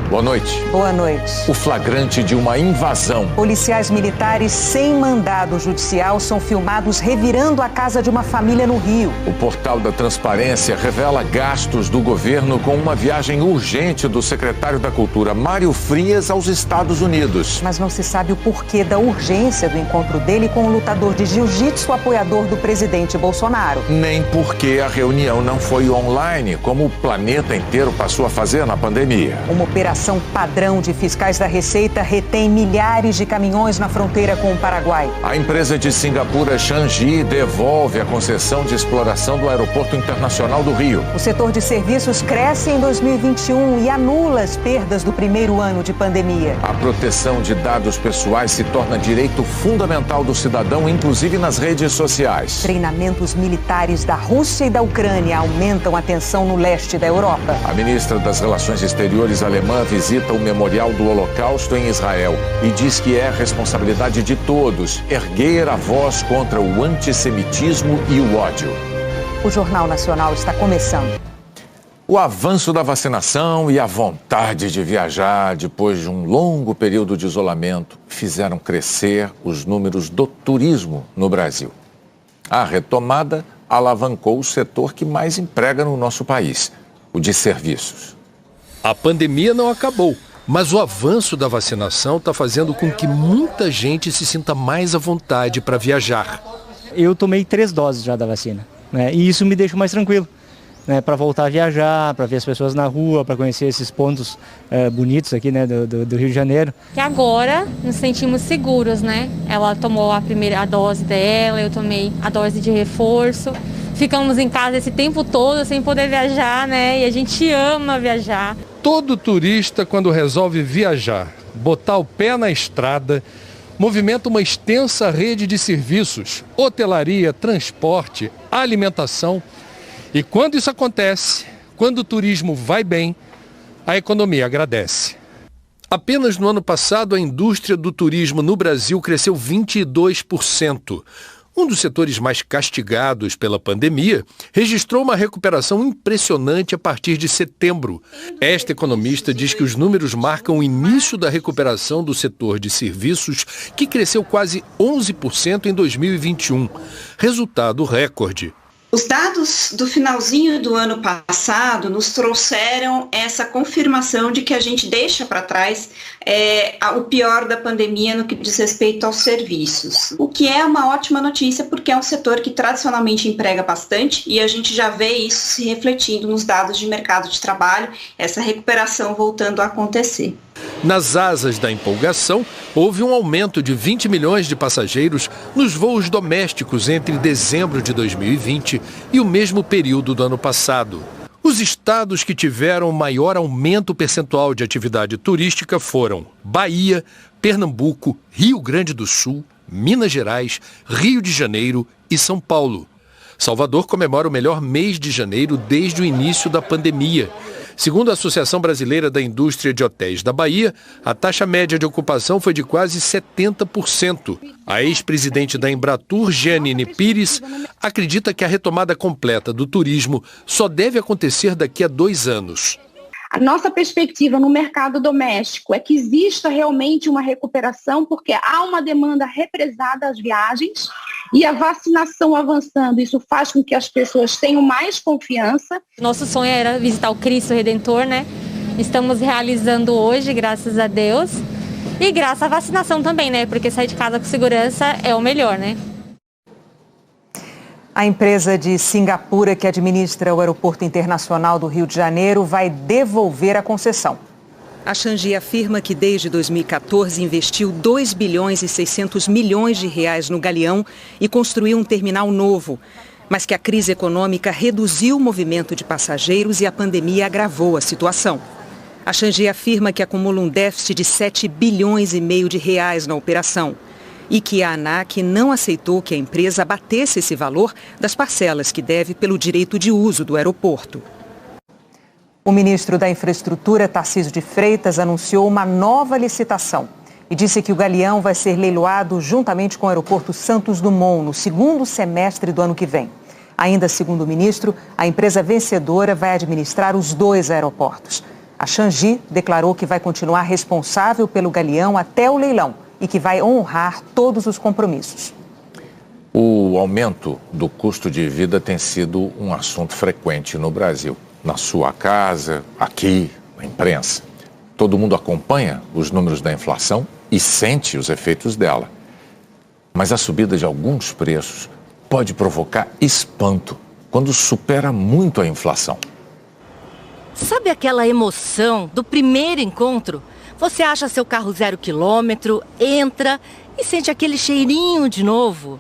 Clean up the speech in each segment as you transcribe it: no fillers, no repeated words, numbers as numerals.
Boa noite. Boa noite. O flagrante de uma invasão. Policiais militares sem mandado judicial são filmados revirando a casa de uma família no Rio. O portal da Transparência revela gastos do governo com uma viagem urgente do secretário da Cultura, Mário Frias, aos Estados Unidos. Mas não se sabe o porquê da urgência do encontro dele com o lutador de jiu-jitsu apoiador do presidente Bolsonaro. Nem porque a reunião não foi online, como o planeta inteiro passou a fazer na pandemia. Uma operação padrão de fiscais da Receita retém milhares de caminhões na fronteira com o Paraguai. A empresa de Singapura, Changi, devolve a concessão de exploração do Aeroporto Internacional do Rio. O setor de serviços cresce em 2021 e anula as perdas do primeiro ano de pandemia. A proteção de dados pessoais se torna direito fundamental do cidadão, inclusive nas redes sociais. Treinamentos militares da Rússia e da Ucrânia aumentam a tensão no leste da Europa. A ministra das Relações Exteriores alemã visita o Memorial do Holocausto em Israel e diz que é responsabilidade de todos erguer a voz contra o antissemitismo e o ódio. O Jornal Nacional está começando. O avanço da vacinação e a vontade de viajar depois de um longo período de isolamento fizeram crescer os números do turismo no Brasil. A retomada alavancou o setor que mais emprega no nosso país, o de serviços. A pandemia não acabou, mas o avanço da vacinação está fazendo com que muita gente se sinta mais à vontade para viajar. Eu tomei 3 doses já da vacina, né? E isso me deixa mais tranquilo, né? Para voltar a viajar, para ver as pessoas na rua, para conhecer esses pontos bonitos aqui, né, do Rio de Janeiro. Que agora nos sentimos seguros, né? Ela tomou a dose dela, eu tomei a dose de reforço. Ficamos em casa esse tempo todo sem poder viajar, né? E a gente ama viajar. Todo turista, quando resolve viajar, botar o pé na estrada, movimenta uma extensa rede de serviços, hotelaria, transporte, alimentação. E quando isso acontece, quando o turismo vai bem, a economia agradece. Apenas no ano passado, a indústria do turismo no Brasil cresceu 22%. Um dos setores mais castigados pela pandemia registrou uma recuperação impressionante a partir de setembro. Esta economista diz que os números marcam o início da recuperação do setor de serviços, que cresceu quase 11% em 2021. Resultado recorde. Os dados do finalzinho do ano passado nos trouxeram essa confirmação de que a gente deixa para trás o pior da pandemia no que diz respeito aos serviços. O que é uma ótima notícia, porque é um setor que tradicionalmente emprega bastante e a gente já vê isso se refletindo nos dados de mercado de trabalho, essa recuperação voltando a acontecer. Nas asas da empolgação, houve um aumento de 20 milhões de passageiros nos voos domésticos entre dezembro de 2020 e o mesmo período do ano passado. Os estados que tiveram maior aumento percentual de atividade turística foram Bahia, Pernambuco, Rio Grande do Sul, Minas Gerais, Rio de Janeiro e São Paulo. Salvador comemora o melhor mês de janeiro desde o início da pandemia. Segundo a Associação Brasileira da Indústria de Hotéis da Bahia, a taxa média de ocupação foi de quase 70%. A ex-presidente da Embratur, Jeanine Pires, acredita que a retomada completa do turismo só deve acontecer daqui a 2 anos. A nossa perspectiva no mercado doméstico é que exista realmente uma recuperação, porque há uma demanda represada às viagens e a vacinação avançando. Isso faz com que as pessoas tenham mais confiança. Nosso sonho era visitar o Cristo Redentor, né? Estamos realizando hoje, graças a Deus. E graças à vacinação também, né? Porque sair de casa com segurança é o melhor, né? A empresa de Singapura que administra o Aeroporto Internacional do Rio de Janeiro vai devolver a concessão. A Changi afirma que desde 2014 investiu 2 bilhões e 600 milhões de reais no Galeão e construiu um terminal novo, mas que a crise econômica reduziu o movimento de passageiros e a pandemia agravou a situação. A Changi afirma que acumula um déficit de 7 bilhões e meio de reais na operação e que a ANAC não aceitou que a empresa abatesse esse valor das parcelas que deve pelo direito de uso do aeroporto. O ministro da Infraestrutura, Tarcísio de Freitas, anunciou uma nova licitação e disse que o Galeão vai ser leiloado juntamente com o aeroporto Santos Dumont no segundo semestre do ano que vem. Ainda segundo o ministro, a empresa vencedora vai administrar os 2 aeroportos. A Changi declarou que vai continuar responsável pelo galeão até o leilão e que vai honrar todos os compromissos. O aumento do custo de vida tem sido um assunto frequente no Brasil. Na sua casa, aqui, na imprensa. Todo mundo acompanha os números da inflação e sente os efeitos dela. Mas a subida de alguns preços pode provocar espanto quando supera muito a inflação. Sabe aquela emoção do primeiro encontro? Você acha seu carro 0 quilômetro, entra e sente aquele cheirinho de novo.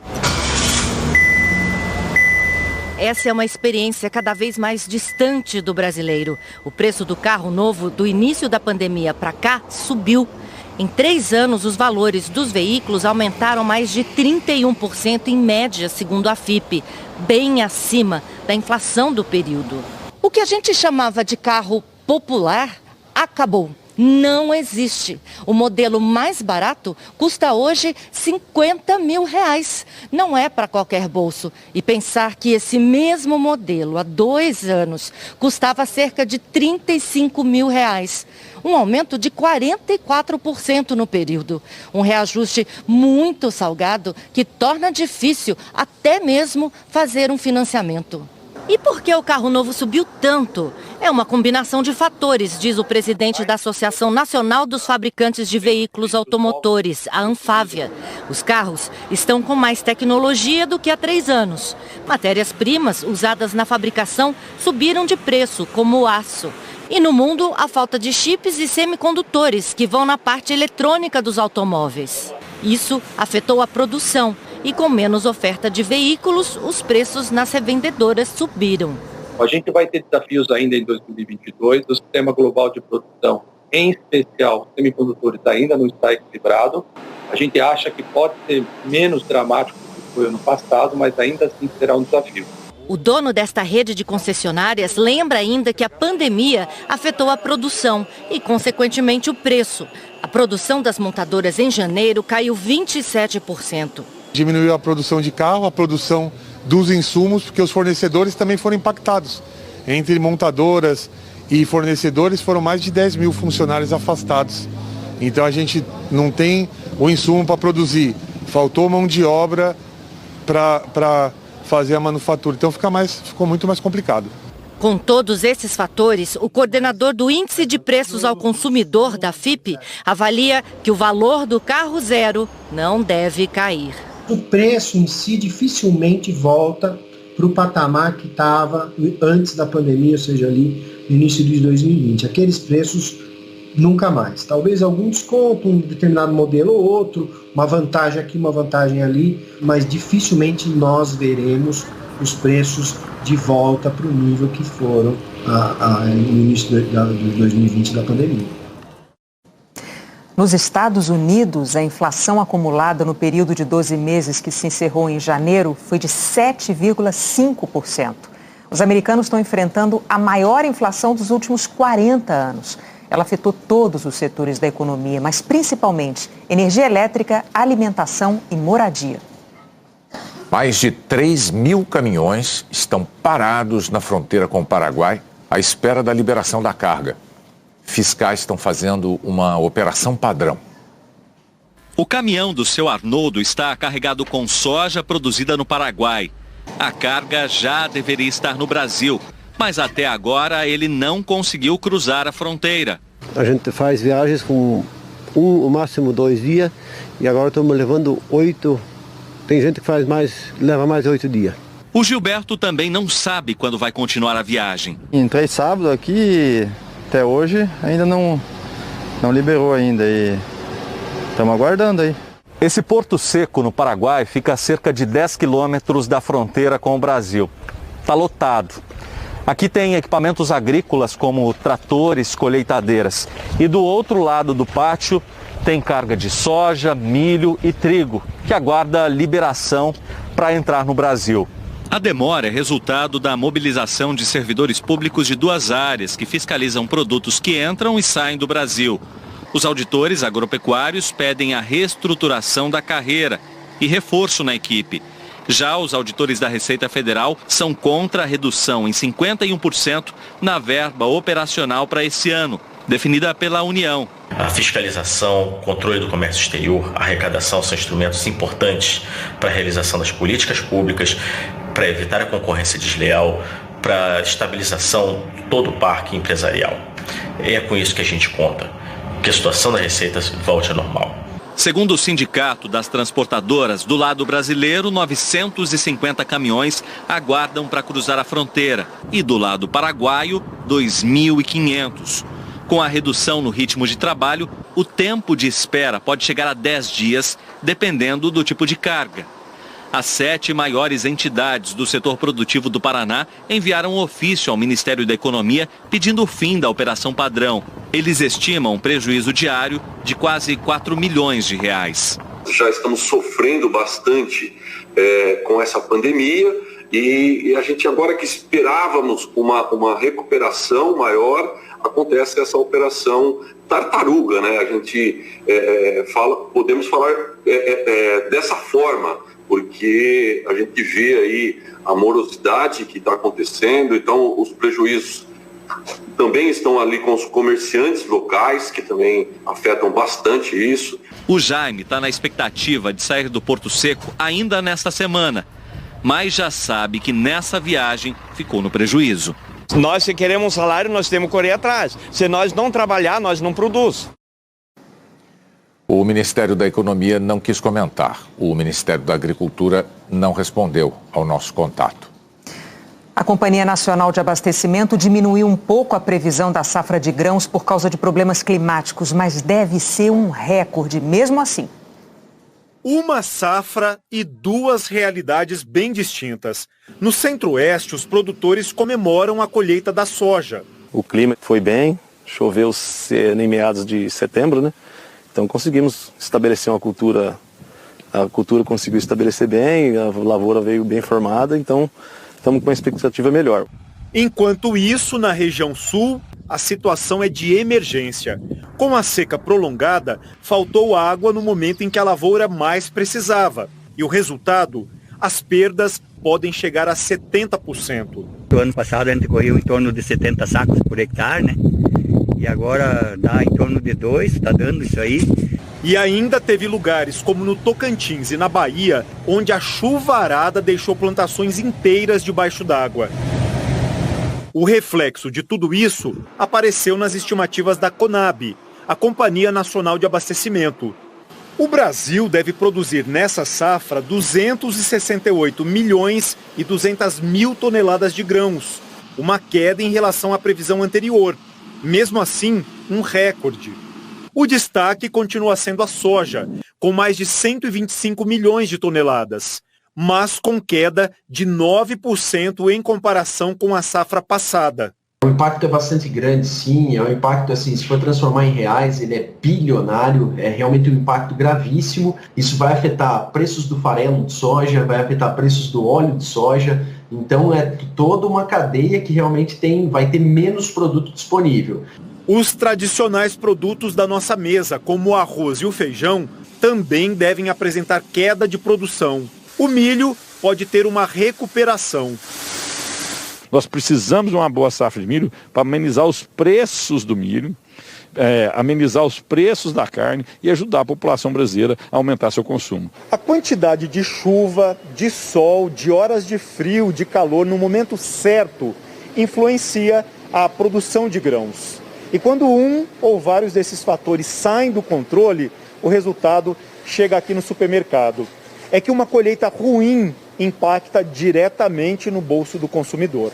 Essa é uma experiência cada vez mais distante do brasileiro. O preço do carro novo do início da pandemia para cá subiu. Em 3 anos, os valores dos veículos aumentaram mais de 31% em média, segundo a FIPE, bem acima da inflação do período. O que a gente chamava de carro popular acabou. Não existe. O modelo mais barato custa hoje R$50 mil. Não é para qualquer bolso. E pensar que esse mesmo modelo, há 2 anos, custava cerca de R$35 mil. Um aumento de 44% no período. Um reajuste muito salgado que torna difícil até mesmo fazer um financiamento. E por que o carro novo subiu tanto? É uma combinação de fatores, diz o presidente da Associação Nacional dos Fabricantes de Veículos Automotores, a Anfávia. Os carros estão com mais tecnologia do que há 3 anos. Matérias-primas usadas na fabricação subiram de preço, como o aço. E no mundo, a falta de chips e semicondutores, que vão na parte eletrônica dos automóveis. Isso afetou a produção. E com menos oferta de veículos, os preços nas revendedoras subiram. A gente vai ter desafios ainda em 2022. O sistema global de produção, em especial semicondutores, ainda não está equilibrado. A gente acha que pode ser menos dramático do que foi ano passado, mas ainda assim será um desafio. O dono desta rede de concessionárias lembra ainda que a pandemia afetou a produção e, consequentemente, o preço. A produção das montadoras em janeiro caiu 27%. Diminuiu a produção de carro, a produção dos insumos, porque os fornecedores também foram impactados. Entre montadoras e fornecedores foram mais de 10 mil funcionários afastados. Então a gente não tem o insumo para produzir. Faltou mão de obra para fazer a manufatura. Então ficou muito mais complicado. Com todos esses fatores, o coordenador do Índice de Preços ao Consumidor da FIPE avalia que o valor do carro zero não deve cair. O preço em si dificilmente volta para o patamar que estava antes da pandemia, ou seja, ali no início de 2020. Aqueles preços nunca mais. Talvez algum desconto, um determinado modelo ou outro, uma vantagem aqui, uma vantagem ali, mas dificilmente nós veremos os preços de volta para o nível que foram no início de 2020 da pandemia. Nos Estados Unidos, a inflação acumulada no período de 12 meses que se encerrou em janeiro foi de 7,5%. Os americanos estão enfrentando a maior inflação dos últimos 40 anos. Ela afetou todos os setores da economia, mas principalmente energia elétrica, alimentação e moradia. Mais de 3 mil caminhões estão parados na fronteira com o Paraguai à espera da liberação da carga. Fiscais estão fazendo uma operação padrão. O caminhão do seu Arnoldo está carregado com soja produzida no Paraguai. A carga já deveria estar no Brasil, mas até agora ele não conseguiu cruzar a fronteira. A gente faz viagens com o máximo 2 dias e agora estamos levando 8. Tem gente que leva mais 8 dias. O Gilberto também não sabe quando vai continuar a viagem. Entrei sábado aqui, até hoje ainda não liberou ainda e estamos aguardando aí. Esse Porto Seco, no Paraguai, fica a cerca de 10 quilômetros da fronteira com o Brasil. Está lotado. Aqui tem equipamentos agrícolas como tratores, colheitadeiras. E do outro lado do pátio tem carga de soja, milho e trigo, que aguarda liberação para entrar no Brasil. A demora é resultado da mobilização de servidores públicos de 2 áreas que fiscalizam produtos que entram e saem do Brasil. Os auditores agropecuários pedem a reestruturação da carreira e reforço na equipe. Já os auditores da Receita Federal são contra a redução em 51% na verba operacional para esse ano. definida pela União. A fiscalização, controle do comércio exterior, a arrecadação são instrumentos importantes para a realização das políticas públicas, para evitar a concorrência desleal, para a estabilização de todo o parque empresarial. É com isso que a gente conta, que a situação das receitas volte ao normal. Segundo o Sindicato das Transportadoras, do lado brasileiro, 950 caminhões aguardam para cruzar a fronteira e do lado paraguaio, 2.500. Com a redução no ritmo de trabalho, o tempo de espera pode chegar a 10 dias, dependendo do tipo de carga. As 7 maiores entidades do setor produtivo do Paraná enviaram um ofício ao Ministério da Economia pedindo o fim da operação padrão. Eles estimam um prejuízo diário de quase 4 milhões de reais. Já estamos sofrendo bastante com essa pandemia e a gente agora que esperávamos uma recuperação maior, acontece essa operação tartaruga, né? A gente podemos falar dessa forma, porque a gente vê aí a morosidade que está acontecendo, então os prejuízos também estão ali com os comerciantes locais, que também afetam bastante isso. O Jaime está na expectativa de sair do Porto Seco ainda nesta semana, mas já sabe que nessa viagem ficou no prejuízo. Nós, se queremos um salário, nós temos que correr atrás. Se nós não trabalhar, nós não produzimos. O Ministério da Economia não quis comentar. O Ministério da Agricultura não respondeu ao nosso contato. A Companhia Nacional de Abastecimento diminuiu um pouco a previsão da safra de grãos por causa de problemas climáticos, mas deve ser um recorde mesmo assim. Uma safra e duas realidades bem distintas. No Centro-Oeste, os produtores comemoram a colheita da soja. O clima foi bem, choveu em meados de setembro, né? Então conseguimos estabelecer uma cultura, a cultura conseguiu estabelecer bem, a lavoura veio bem formada, então estamos com uma expectativa melhor. Enquanto isso, na região sul, a situação é de emergência. Com a seca prolongada, faltou água no momento em que a lavoura mais precisava. E o resultado? As perdas podem chegar a 70%. No ano passado a gente correu em torno de 70 sacos por hectare, né? E agora dá em torno de 2, está dando isso aí. E ainda teve lugares, como no Tocantins e na Bahia, onde a chuvarada deixou plantações inteiras debaixo d'água. O reflexo de tudo isso apareceu nas estimativas da Conab, a Companhia Nacional de Abastecimento. O Brasil deve produzir nessa safra 268 milhões e 200 mil toneladas de grãos, uma queda em relação à previsão anterior. Mesmo assim, um recorde. O destaque continua sendo a soja, com mais de 125 milhões de toneladas, mas com queda de 9% em comparação com a safra passada. O impacto é bastante grande, sim, é um impacto, assim, se for transformar em reais, ele é bilionário, é realmente um impacto gravíssimo. Isso vai afetar preços do farelo de soja, vai afetar preços do óleo de soja, então é toda uma cadeia que realmente vai ter menos produto disponível. Os tradicionais produtos da nossa mesa, como o arroz e o feijão, também devem apresentar queda de produção. O milho pode ter uma recuperação. Nós precisamos de uma boa safra de milho para amenizar os preços do milho, amenizar os preços da carne e ajudar a população brasileira a aumentar seu consumo. A quantidade de chuva, de sol, de horas de frio, de calor no momento certo influencia a produção de grãos. E quando um ou vários desses fatores saem do controle, o resultado chega aqui no supermercado. É que uma colheita ruim impacta diretamente no bolso do consumidor.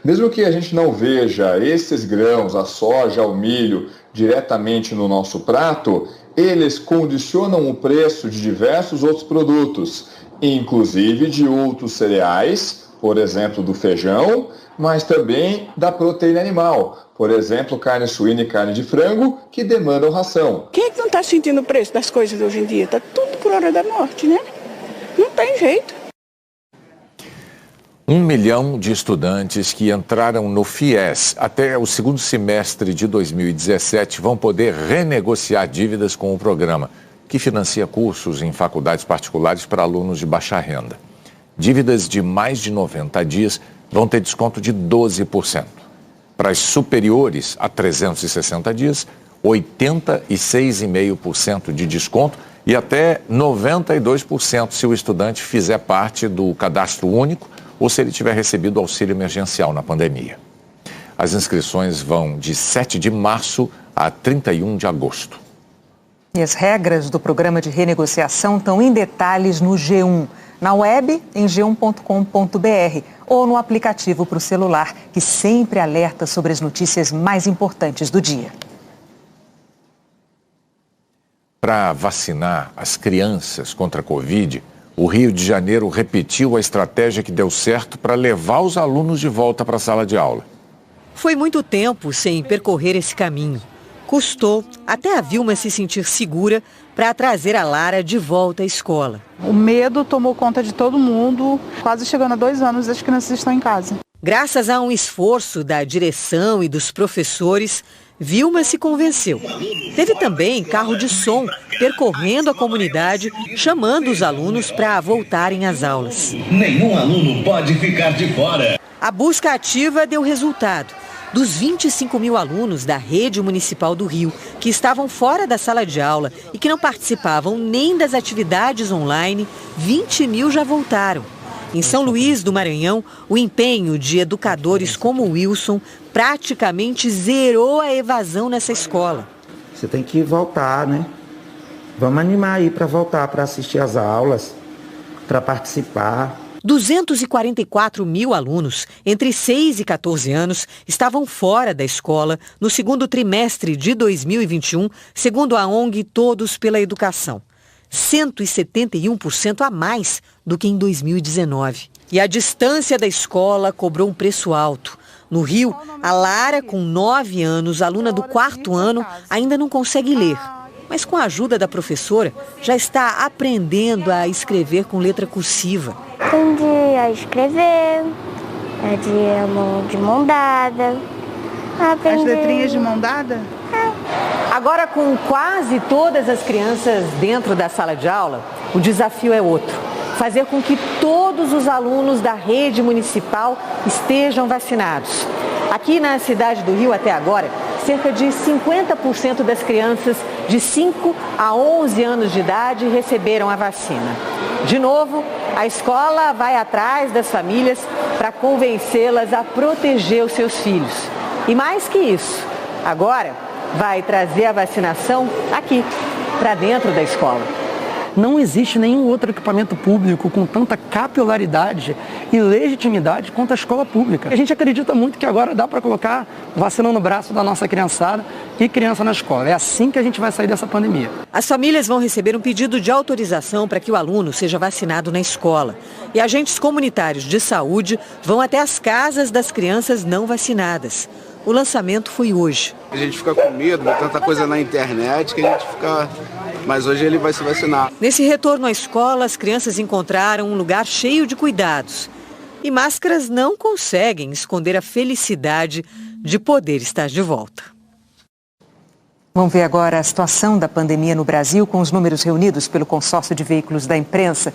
Mesmo que a gente não veja esses grãos, a soja, o milho, diretamente no nosso prato, eles condicionam o preço de diversos outros produtos, inclusive de outros cereais, por exemplo, do feijão, mas também da proteína animal, por exemplo, carne suína e carne de frango, que demandam ração. Quem é que não está sentindo o preço das coisas hoje em dia? Está tudo por hora da morte, né? Não tem jeito. 1 milhão de estudantes que entraram no FIES até o segundo semestre de 2017 vão poder renegociar dívidas com o programa, que financia cursos em faculdades particulares para alunos de baixa renda. Dívidas de mais de 90 dias vão ter desconto de 12%. Para as superiores a 360 dias, 86,5% de desconto e até 92% se o estudante fizer parte do cadastro único ou se ele tiver recebido auxílio emergencial na pandemia. As inscrições vão de 7 de março a 31 de agosto. E as regras do programa de renegociação estão em detalhes no G1, na web em g1.com.br ou no aplicativo para o celular, que sempre alerta sobre as notícias mais importantes do dia. Para vacinar as crianças contra a Covid, o Rio de Janeiro repetiu a estratégia que deu certo para levar os alunos de volta para a sala de aula. Foi muito tempo sem percorrer esse caminho. Custou até a Vilma se sentir segura para trazer a Lara de volta à escola. O medo tomou conta de todo mundo, quase chegando a 2 anos as crianças estão em casa. Graças a um esforço da direção e dos professores, Vilma se convenceu. Teve também carro de som percorrendo a comunidade, chamando os alunos para voltarem às aulas. Nenhum aluno pode ficar de fora. A busca ativa deu resultado. Dos 25 mil alunos da rede municipal do Rio que estavam fora da sala de aula e que não participavam nem das atividades online, 20 mil já voltaram. Em São Luís do Maranhão, o empenho de educadores como o Wilson praticamente zerou a evasão nessa escola. Você tem que voltar, né? Vamos animar aí para voltar, para assistir às aulas, para participar. 244 mil alunos entre 6 e 14 anos estavam fora da escola no segundo trimestre de 2021, segundo a ONG Todos pela Educação. 171% a mais do que em 2019. E a distância da escola cobrou um preço alto. No Rio, a Lara, com 9 anos, aluna do 4º ano, ainda não consegue ler. Mas com a ajuda da professora, já está aprendendo a escrever com letra cursiva. Aprendi a escrever, de mão dada. As letrinhas de mão dada? Agora, com quase todas as crianças dentro da sala de aula, o desafio é outro. Fazer com que todos os alunos da rede municipal estejam vacinados. Aqui na cidade do Rio, até agora, cerca de 50% das crianças de 5 a 11 anos de idade receberam a vacina. De novo, a escola vai atrás das famílias para convencê-las a proteger os seus filhos. E mais que isso, agora vai trazer a vacinação aqui, para dentro da escola. Não existe nenhum outro equipamento público com tanta capilaridade e legitimidade quanto a escola pública. A gente acredita muito que agora dá para colocar vacina no braço da nossa criançada e criança na escola. É assim que a gente vai sair dessa pandemia. As famílias vão receber um pedido de autorização para que o aluno seja vacinado na escola. E agentes comunitários de saúde vão até as casas das crianças não vacinadas. O lançamento foi hoje. A gente fica com medo de tanta coisa na internet que a gente fica... Mas hoje ele vai se vacinar. Nesse retorno à escola, as crianças encontraram um lugar cheio de cuidados. E máscaras não conseguem esconder a felicidade de poder estar de volta. Vamos ver agora a situação da pandemia no Brasil com os números reunidos pelo Consórcio de Veículos da Imprensa.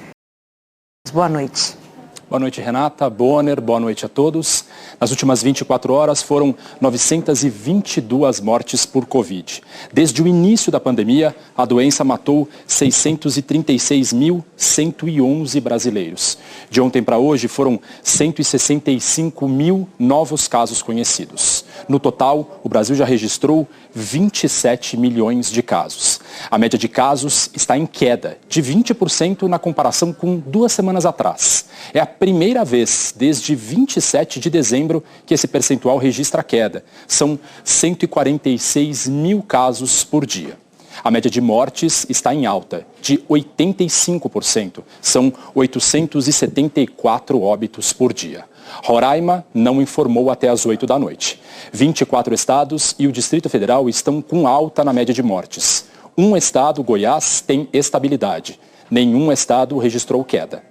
Boa noite. Boa noite, Renata, Bonner, boa noite a todos. Nas últimas 24 horas foram 922 mortes por Covid. Desde o início da pandemia, a doença matou 636.111 brasileiros. De ontem para hoje foram 165 mil novos casos conhecidos. No total, o Brasil já registrou 27 milhões de casos. A média de casos está em queda, de 20% na comparação com 2 semanas atrás. É a primeira vez desde 27 de dezembro que esse percentual registra queda. São 146 mil casos por dia. A média de mortes está em alta, de 85%. São 874 óbitos por dia. Roraima não informou até às 8 da noite. 24 estados e o Distrito Federal estão com alta na média de mortes. Um estado, Goiás, tem estabilidade. Nenhum estado registrou queda.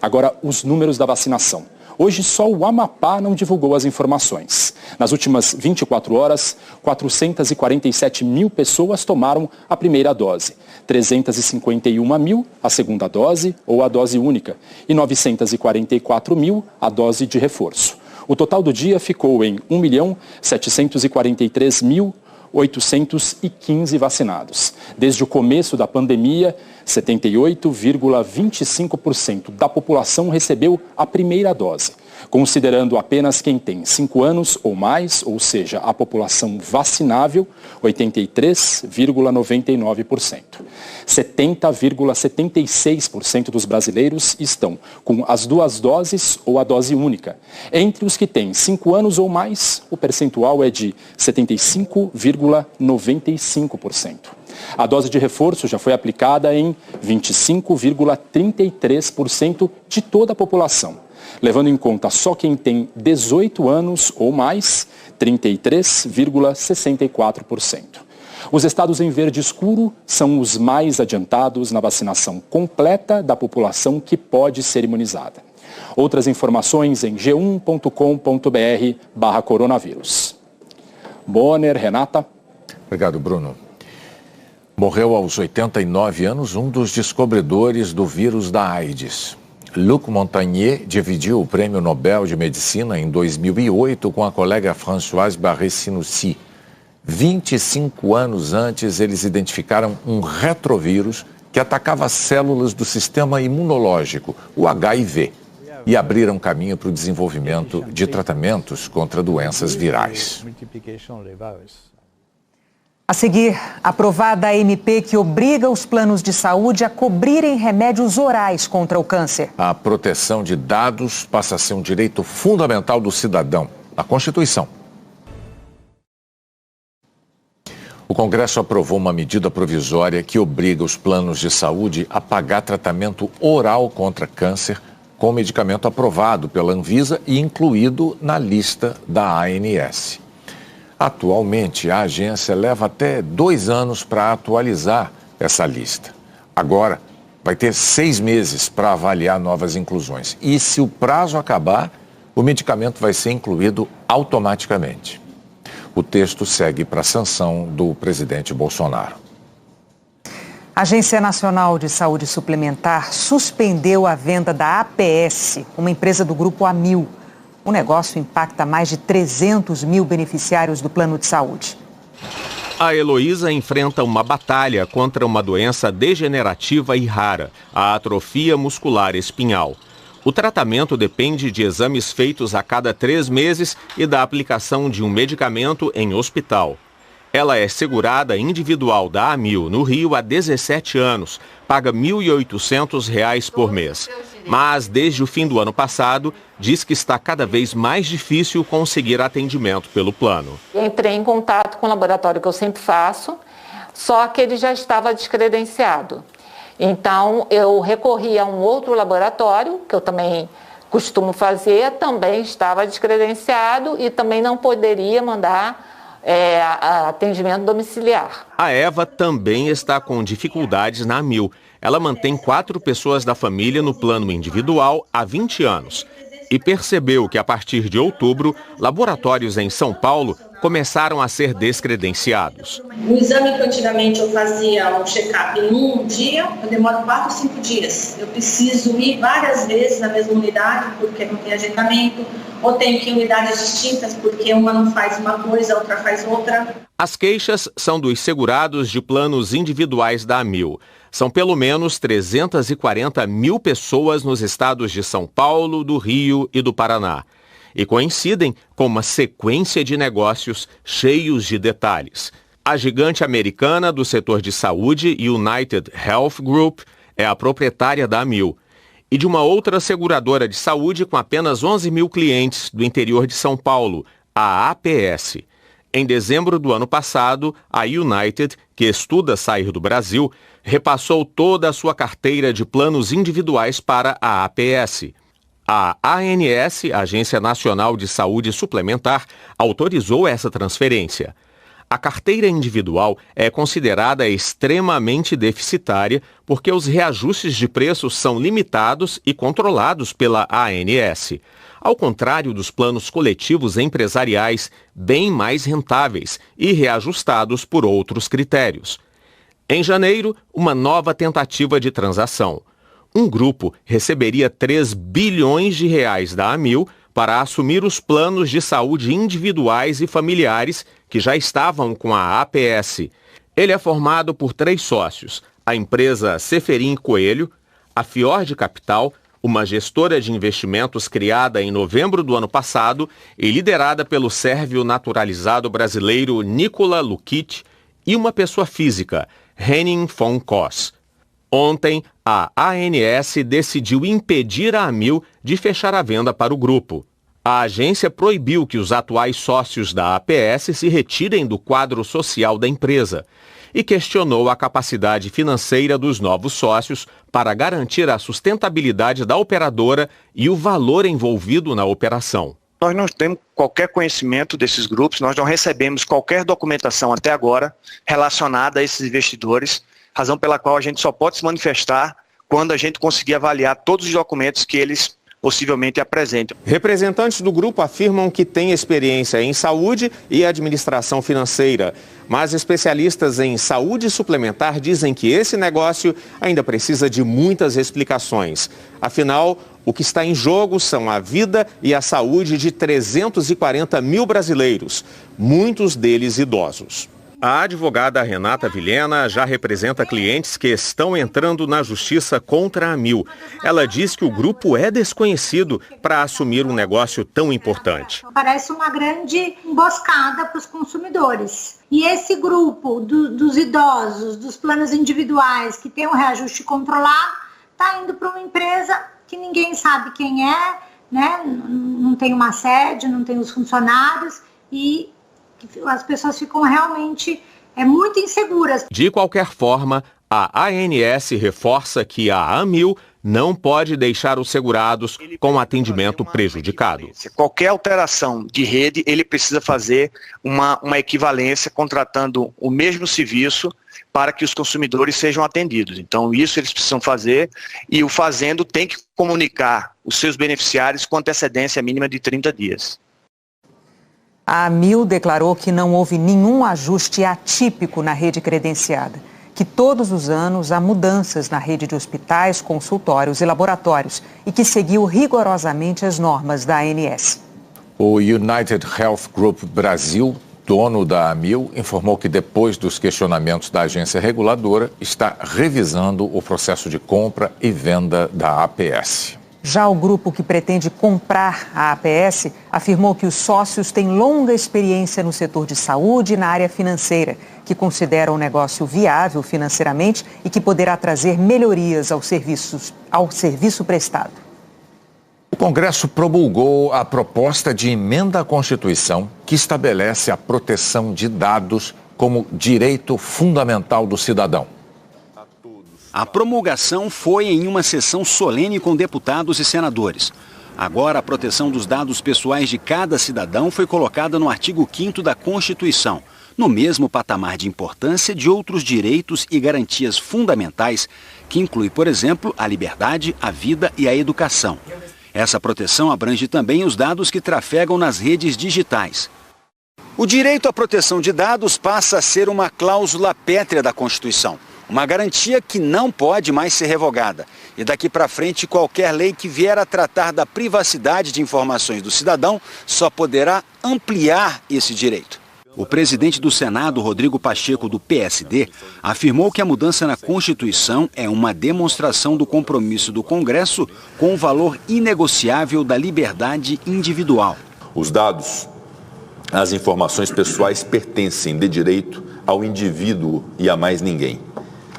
Agora, os números da vacinação. Hoje, só o Amapá não divulgou as informações. Nas últimas 24 horas, 447 mil pessoas tomaram a primeira dose, 351 mil a segunda dose ou a dose única e 944 mil a dose de reforço. O total do dia ficou em 1.743.815 vacinados. Desde o começo da pandemia, 78,25% da população recebeu a primeira dose. Considerando apenas quem tem 5 anos ou mais, ou seja, a população vacinável, 83,99%. 70,76% dos brasileiros estão com as 2 doses ou a dose única. Entre os que têm 5 anos ou mais, o percentual é de 75,95%. A dose de reforço já foi aplicada em 25,33% de toda a população. Levando em conta só quem tem 18 anos ou mais, 33,64%. Os estados em verde escuro são os mais adiantados na vacinação completa da população que pode ser imunizada. Outras informações em g1.com.br/coronavírus. Bonner, Renata. Obrigado, Bruno. Morreu aos 89 anos um dos descobridores do vírus da AIDS. Luc Montagnier dividiu o Prêmio Nobel de Medicina em 2008 com a colega Françoise Barré-Sinoussi. 25 anos antes, eles identificaram um retrovírus que atacava células do sistema imunológico, o HIV, e abriram caminho para o desenvolvimento de tratamentos contra doenças virais. A seguir, aprovada a MP que obriga os planos de saúde a cobrirem remédios orais contra o câncer. A proteção de dados passa a ser um direito fundamental do cidadão, na Constituição. O Congresso aprovou uma medida provisória que obriga os planos de saúde a pagar tratamento oral contra câncer com medicamento aprovado pela Anvisa e incluído na lista da ANS. Atualmente, a agência leva até 2 anos para atualizar essa lista. Agora, vai ter 6 meses para avaliar novas inclusões. E se o prazo acabar, o medicamento vai ser incluído automaticamente. O texto segue para a sanção do presidente Bolsonaro. A Agência Nacional de Saúde Suplementar suspendeu a venda da APS, uma empresa do grupo Amil. O negócio impacta mais de 300 mil beneficiários do plano de saúde. A Heloísa enfrenta uma batalha contra uma doença degenerativa e rara, a atrofia muscular espinhal. O tratamento depende de exames feitos a cada 3 meses e da aplicação de um medicamento em hospital. Ela é segurada individual da Amil, no Rio, há 17 anos, paga R$ 1.800 por mês. Mas, desde o fim do ano passado, diz que está cada vez mais difícil conseguir atendimento pelo plano. Entrei em contato com o laboratório que eu sempre faço, só que ele já estava descredenciado. Então, eu recorri a um outro laboratório, que eu também costumo fazer, também estava descredenciado e também não poderia mandar atendimento domiciliar. A Eva também está com dificuldades na Amil. Ela mantém 4 pessoas da família no plano individual há 20 anos e percebeu que a partir de outubro, laboratórios em São Paulo começaram a ser descredenciados. O exame que antigamente eu fazia um check-up em um dia, eu demoro 4 ou 5 dias. Eu preciso ir várias vezes na mesma unidade porque não tem agendamento, ou tenho que ir em unidades distintas porque uma não faz uma coisa, a outra faz outra. As queixas são dos segurados de planos individuais da Amil. São pelo menos 340 mil pessoas nos estados de São Paulo, do Rio e do Paraná. E coincidem com uma sequência de negócios cheios de detalhes. A gigante americana do setor de saúde, United Health Group, é a proprietária da Amil. E de uma outra seguradora de saúde com apenas 11 mil clientes do interior de São Paulo, a APS. Em dezembro do ano passado, a United, que estuda sair do Brasil, repassou toda a sua carteira de planos individuais para a APS. A ANS, Agência Nacional de Saúde Suplementar, autorizou essa transferência. A carteira individual é considerada extremamente deficitária porque os reajustes de preços são limitados e controlados pela ANS, ao contrário dos planos coletivos empresariais, bem mais rentáveis e reajustados por outros critérios. Em janeiro, uma nova tentativa de transação. Um grupo receberia 3 bilhões de reais da Amil para assumir os planos de saúde individuais e familiares que já estavam com a APS. Ele é formado por 3 sócios: a empresa Ceferin Coelho, a Fiord Capital, uma gestora de investimentos criada em novembro do ano passado e liderada pelo sérvio naturalizado brasileiro Nikola Lukic, e uma pessoa física, Henning von Koss. Ontem, a ANS decidiu impedir a Amil de fechar a venda para o grupo. A agência proibiu que os atuais sócios da APS se retirem do quadro social da empresa e questionou a capacidade financeira dos novos sócios para garantir a sustentabilidade da operadora e o valor envolvido na operação. Nós não temos qualquer conhecimento desses grupos, nós não recebemos qualquer documentação até agora relacionada a esses investidores, razão pela qual a gente só pode se manifestar quando a gente conseguir avaliar todos os documentos que eles possivelmente apresentam. Representantes do grupo afirmam que têm experiência em saúde e administração financeira, mas especialistas em saúde suplementar dizem que esse negócio ainda precisa de muitas explicações. Afinal, o que está em jogo são a vida e a saúde de 340 mil brasileiros, muitos deles idosos. A advogada Renata Vilhena já representa clientes que estão entrando na justiça contra a Amil. Ela diz que o grupo é desconhecido para assumir um negócio tão importante. Parece uma grande emboscada para os consumidores. E esse grupo dos idosos, dos planos individuais, que tem um reajuste controlado, está indo para uma empresa que ninguém sabe quem é, né? Não tem uma sede, não tem os funcionários e as pessoas ficam realmente muito inseguras. De qualquer forma, a ANS reforça que a Amil não pode deixar os segurados com atendimento prejudicado. Qualquer alteração de rede, ele precisa fazer uma equivalência contratando o mesmo serviço para que os consumidores sejam atendidos. Então, isso eles precisam fazer e o fazendo tem que comunicar os seus beneficiários com antecedência mínima de 30 dias. A Amil declarou que não houve nenhum ajuste atípico na rede credenciada, que todos os anos há mudanças na rede de hospitais, consultórios e laboratórios e que seguiu rigorosamente as normas da ANS. O United Health Group Brasil, dono da Amil, informou que depois dos questionamentos da agência reguladora, está revisando o processo de compra e venda da APS. Já o grupo que pretende comprar a APS afirmou que os sócios têm longa experiência no setor de saúde e na área financeira, que considera o negócio viável financeiramente e que poderá trazer melhorias ao serviço prestado. O Congresso promulgou a proposta de emenda à Constituição que estabelece a proteção de dados como direito fundamental do cidadão. A promulgação foi em uma sessão solene com deputados e senadores. Agora, a proteção dos dados pessoais de cada cidadão foi colocada no artigo 5º da Constituição, no mesmo patamar de importância de outros direitos e garantias fundamentais, que inclui, por exemplo, a liberdade, a vida e a educação. Essa proteção abrange também os dados que trafegam nas redes digitais. O direito à proteção de dados passa a ser uma cláusula pétrea da Constituição. Uma garantia que não pode mais ser revogada. E daqui para frente, qualquer lei que vier a tratar da privacidade de informações do cidadão só poderá ampliar esse direito. O presidente do Senado, Rodrigo Pacheco, do PSD, afirmou que a mudança na Constituição é uma demonstração do compromisso do Congresso com o valor inegociável da liberdade individual. Os dados, as informações pessoais pertencem de direito ao indivíduo e a mais ninguém.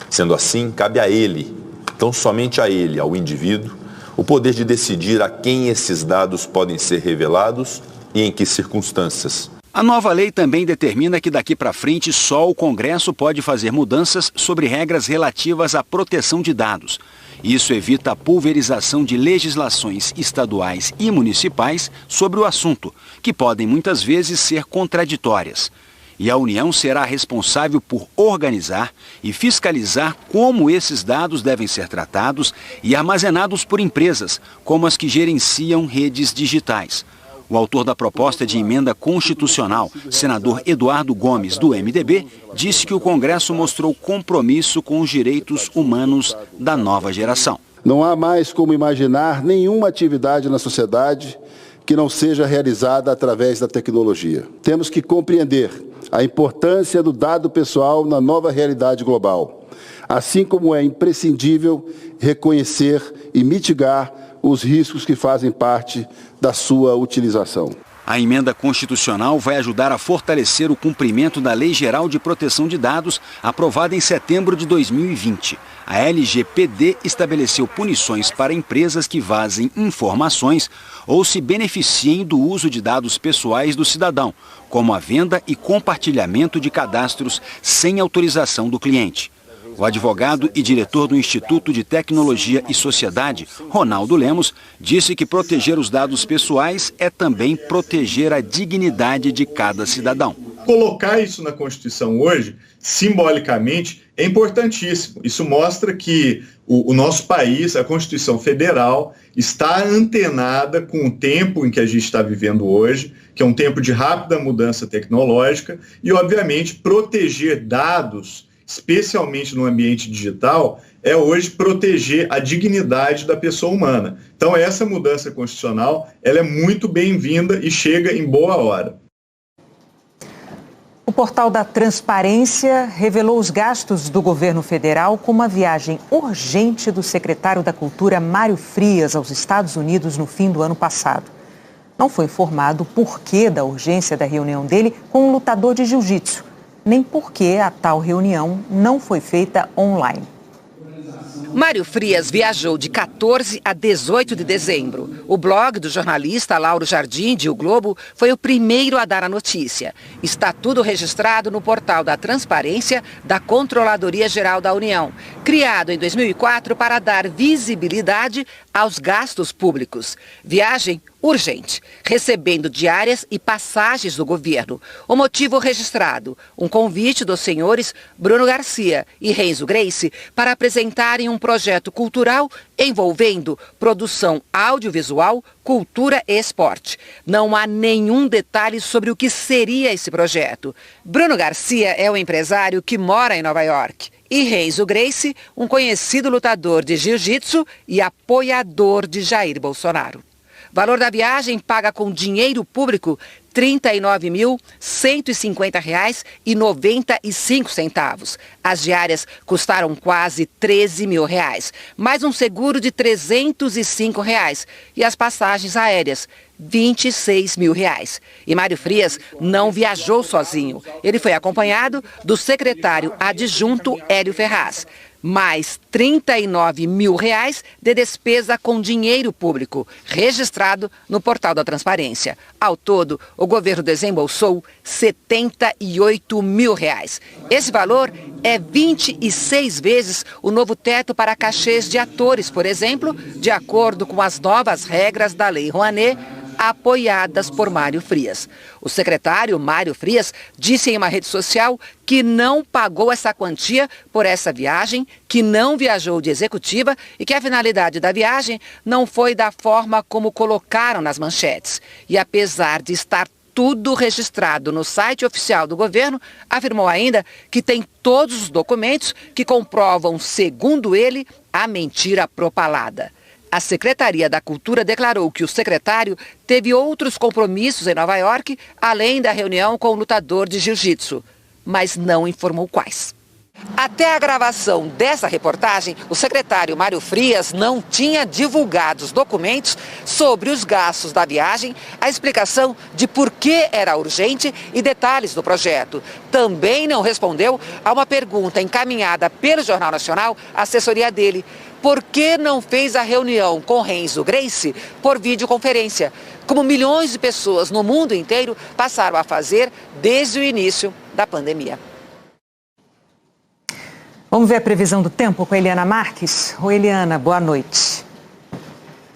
Sendo assim, cabe a ele, tão somente a ele, ao indivíduo, o poder de decidir a quem esses dados podem ser revelados e em que circunstâncias. A nova lei também determina que daqui para frente só o Congresso pode fazer mudanças sobre regras relativas à proteção de dados. Isso evita a pulverização de legislações estaduais e municipais sobre o assunto, que podem muitas vezes ser contraditórias. E a União será responsável por organizar e fiscalizar como esses dados devem ser tratados e armazenados por empresas, como as que gerenciam redes digitais. O autor da proposta de emenda constitucional, senador Eduardo Gomes, do MDB, disse que o Congresso mostrou compromisso com os direitos humanos da nova geração. Não há mais como imaginar nenhuma atividade na sociedade que não seja realizada através da tecnologia. Temos que compreender a importância do dado pessoal na nova realidade global, assim como é imprescindível reconhecer e mitigar os riscos que fazem parte da sua utilização. A emenda constitucional vai ajudar a fortalecer o cumprimento da Lei Geral de Proteção de Dados, aprovada em setembro de 2020. A LGPD estabeleceu punições para empresas que vazem informações ou se beneficiem do uso de dados pessoais do cidadão, como a venda e compartilhamento de cadastros sem autorização do cliente. O advogado e diretor do Instituto de Tecnologia e Sociedade, Ronaldo Lemos, disse que proteger os dados pessoais é também proteger a dignidade de cada cidadão. Colocar isso na Constituição hoje, simbolicamente, é importantíssimo. Isso mostra que o nosso país, a Constituição Federal, está antenada com o tempo em que a gente está vivendo hoje, que é um tempo de rápida mudança tecnológica, e, obviamente, proteger dados, especialmente no ambiente digital, é hoje proteger a dignidade da pessoa humana. Então, essa mudança constitucional, ela é muito bem-vinda e chega em boa hora. O portal da Transparência revelou os gastos do governo federal com uma viagem urgente do secretário da Cultura, Mário Frias, aos Estados Unidos no fim do ano passado. Não foi informado o porquê da urgência da reunião dele com um lutador de jiu-jitsu, nem porque a tal reunião não foi feita online. Mário Frias viajou de 14 a 18 de dezembro. O blog do jornalista Lauro Jardim, de O Globo, foi o primeiro a dar a notícia. Está tudo registrado no portal da Transparência da Controladoria Geral da União, criado em 2004 para dar visibilidade aos gastos públicos. Viagem urgente, recebendo diárias e passagens do governo. O motivo registrado, um convite dos senhores Bruno Garcia e Renzo Grace para apresentarem um projeto cultural envolvendo produção audiovisual, cultura e esporte. Não há nenhum detalhe sobre o que seria esse projeto. Bruno Garcia é um empresário que mora em Nova York. E Renzo Grace, um conhecido lutador de jiu-jitsu e apoiador de Jair Bolsonaro. Valor da viagem paga com dinheiro público R$ 39.150,95. As diárias custaram quase R$ 13 mil, mais um seguro de R$ 305 e as passagens aéreas R$ 26 mil. E Mário Frias não viajou sozinho. Ele foi acompanhado do secretário adjunto Hélio Ferraz. Mais R$ 39 mil de despesa com dinheiro público, registrado no portal da Transparência. Ao todo, o governo desembolsou R$ 78 mil. Esse valor é 26 vezes o novo teto para cachês de atores, por exemplo, de acordo com as novas regras da Lei Rouanet, apoiadas por Mário Frias. O secretário Mário Frias disse em uma rede social que não pagou essa quantia por essa viagem, que não viajou de executiva e que a finalidade da viagem não foi da forma como colocaram nas manchetes. E apesar de estar tudo registrado no site oficial do governo, afirmou ainda que tem todos os documentos que comprovam, segundo ele, a mentira propalada. A Secretaria da Cultura declarou que o secretário teve outros compromissos em Nova York, além da reunião com o lutador de jiu-jitsu, mas não informou quais. Até a gravação dessa reportagem, o secretário Mário Frias não tinha divulgado os documentos sobre os gastos da viagem, a explicação de por que era urgente e detalhes do projeto. Também não respondeu a uma pergunta encaminhada pelo Jornal Nacional à assessoria dele. Por que não fez a reunião com Renzo Grace por videoconferência, como milhões de pessoas no mundo inteiro passaram a fazer desde o início da pandemia? Vamos ver a previsão do tempo com a Eliana Marques. Oi, Eliana, boa noite.